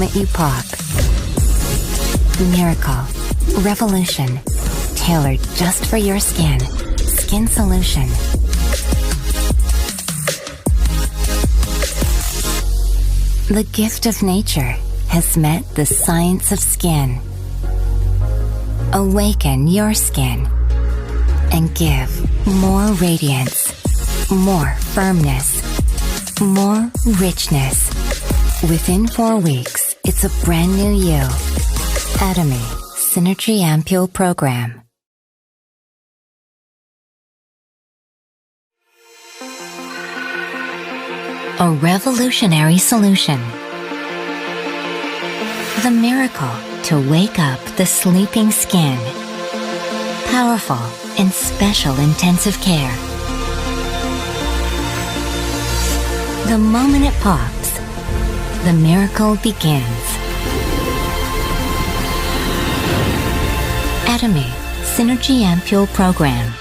moment you pop. Miracle. Revolution. Tailored just for your skin. Skin Solution. The gift of nature has met the science of skin. Awaken your skin and give more radiance, more firmness, more richness. Within 4 weeks, it's a brand new you. Atomy Synergy Ampoule Program. A revolutionary solution. The miracle to wake up the sleeping skin. Powerful and special intensive care. The moment it pops, the miracle begins. Atomy Synergy Ampoule Program.